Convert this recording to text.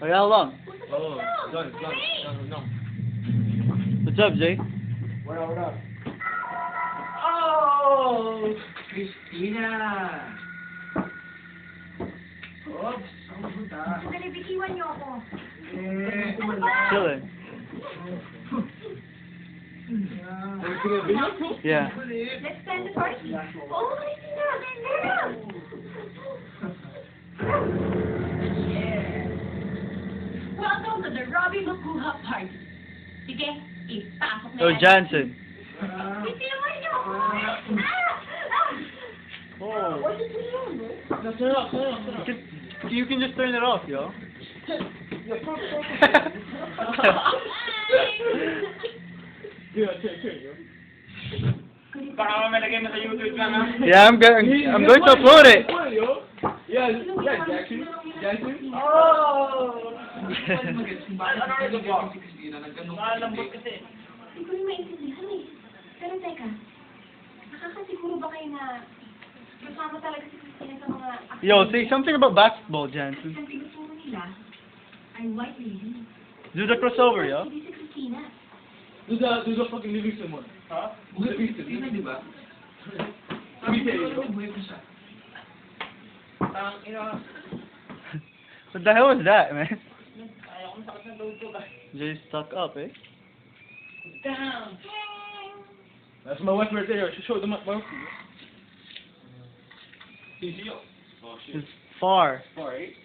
Oh, how long? Oh, done. No. What's up, Jay? What up? Oh! Christina! Oops! Ang puta. Dali, bikiwan niyo ako. Chilling. Yeah. Let's spend the party. Oh, Christina! Welcome to the Robbie Makuha party. Sige, ipasok na Oh, Johnson. Bikiwan niyo ako. Oh. What is it doing, bro? No, turn it off. You can just turn it off, yo. Baka mamalagay mo sa YouTube lang, ha? Yeah, I'm going to upload it. Yeah, Jackson. Oh! Malambot kasi. Hindi ko rin maintindihan eh. Pero teka, nakakasiguro ba kayo na kasama talaga si Christina sa mga Yo, say something about basketball, Jansen. ang tinuturo nila ay white lady. Do the crossover, yo. Hindi si Christina. Do the fucking Livingston one. Ha? Livingston, di ba? What the hell was that, man? Ayaw kong sakit ng load ko, guys. Jay stuck up, eh? Down! That's my wife right there. She showed them my wife. See you. Oh, shit. It's far. Far, eh?